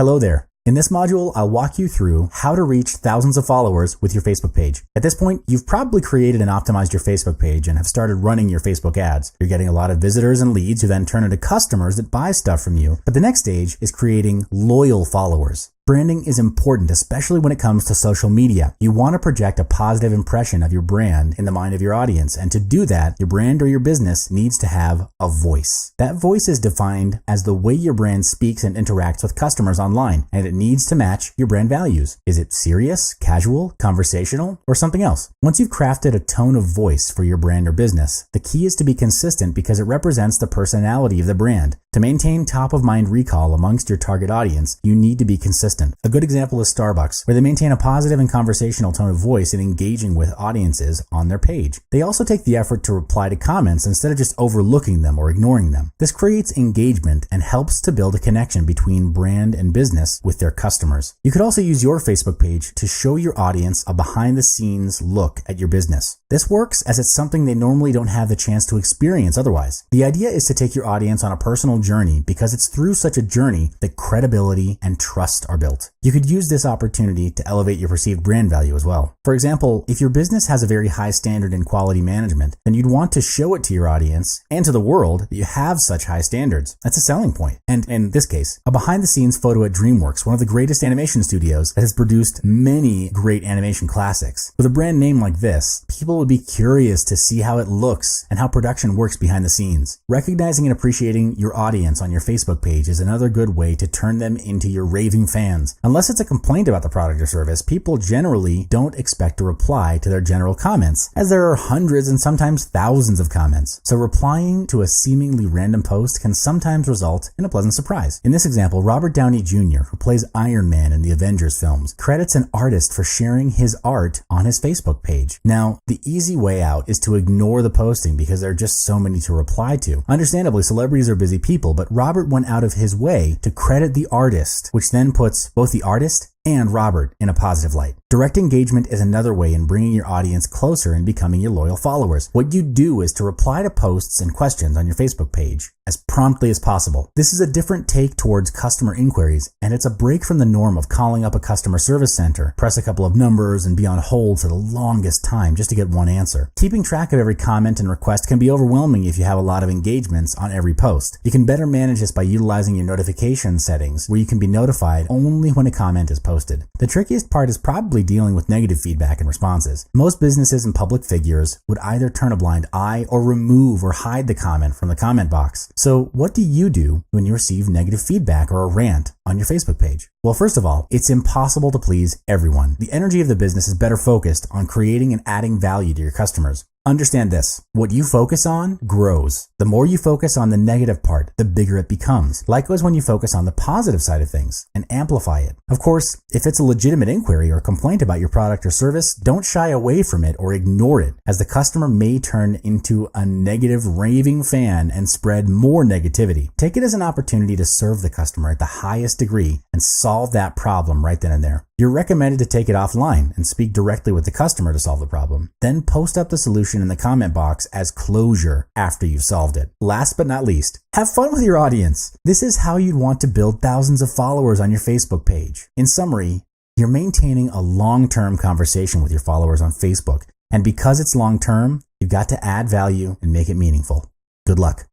Hello there. In this module, I'll walk you through how to reach thousands of followers with your Facebook page. At this point, you've probably created and optimized your Facebook page and have started running your Facebook ads. You're getting a lot of visitors and leads who then turn into customers that buy stuff from you. But the next stage is creating loyal followers. Branding is important, especially when it comes to social media. You want to project a positive impression of your brand in the mind of your audience. And to do that, your brand or your business needs to have a voice. That voice is defined as the way your brand speaks and interacts with customers online, and it needs to match your brand values. Is it serious, casual, conversational, or something else? Once you've crafted a tone of voice for your brand or business, the key is to be consistent because it represents the personality of the brand. To maintain top-of-mind recall amongst your target audience, you need to be consistent. A good example is Starbucks, where they maintain a positive and conversational tone of voice in engaging with audiences on their page. They also take the effort to reply to comments instead of just overlooking them or ignoring them. This creates engagement and helps to build a connection between brand and business with their customers. You could also use your Facebook page to show your audience a behind-the-scenes look at your business. This works as it's something they normally don't have the chance to experience otherwise. The idea is to take your audience on a personal journey because it's through such a journey that credibility and trust are built. You could use this opportunity to elevate your perceived brand value as well. For example, if your business has a very high standard in quality management, then you'd want to show it to your audience and to the world that you have such high standards. That's a selling point. And in this case, a behind-the-scenes photo at DreamWorks, one of the greatest animation studios that has produced many great animation classics. With a brand name like this, people would be curious to see how it looks and how production works behind the scenes. Recognizing and appreciating your audience on your Facebook page is another good way to turn them into your raving fans. Unless it's a complaint about the product or service, people generally don't expect to reply to their general comments, as there are hundreds and sometimes thousands of comments. So replying to a seemingly random post can sometimes result in a pleasant surprise. In this example, Robert Downey Jr., who plays Iron Man in the Avengers films, credits an artist for sharing his art on his Facebook page. Now, the easy way out is to ignore the posting because there are just so many to reply to. Understandably, celebrities are busy people, but Robert went out of his way to credit the artist, which then puts both the artist and Robert in a positive light. Direct engagement is another way in bringing your audience closer and becoming your loyal followers. What you do is to reply to posts and questions on your Facebook page as promptly as possible. This is a different take towards customer inquiries, and it's a break from the norm of calling up a customer service center, press a couple of numbers, and be on hold for the longest time just to get one answer. Keeping track of every comment and request can be overwhelming if you have a lot of engagements on every post. You can better manage this by utilizing your notification settings, where you can be notified only when a comment is posted. The trickiest part is probably dealing with negative feedback and responses. Most businesses and public figures would either turn a blind eye or remove or hide the comment from the comment box. So what do you do when you receive negative feedback or a rant on your Facebook page? Well, first of all, it's impossible to please everyone. The energy of the business is better focused on creating and adding value to your customers. Understand this, what you focus on grows. The more you focus on the negative part, the bigger it becomes. Likewise when you focus on the positive side of things and amplify it. Of course, if it's a legitimate inquiry or complaint about your product or service, don't shy away from it or ignore it, as the customer may turn into a negative raving fan and spread more negativity. Take it as an opportunity to serve the customer at the highest degree and solve that problem right then and there. You're recommended to take it offline and speak directly with the customer to solve the problem. Then post up the solution in the comment box as closure after you've solved it. Last but not least, have fun with your audience. This is how you'd want to build thousands of followers on your Facebook page. In summary, you're maintaining a long-term conversation with your followers on Facebook. And because it's long-term, you've got to add value and make it meaningful. Good luck.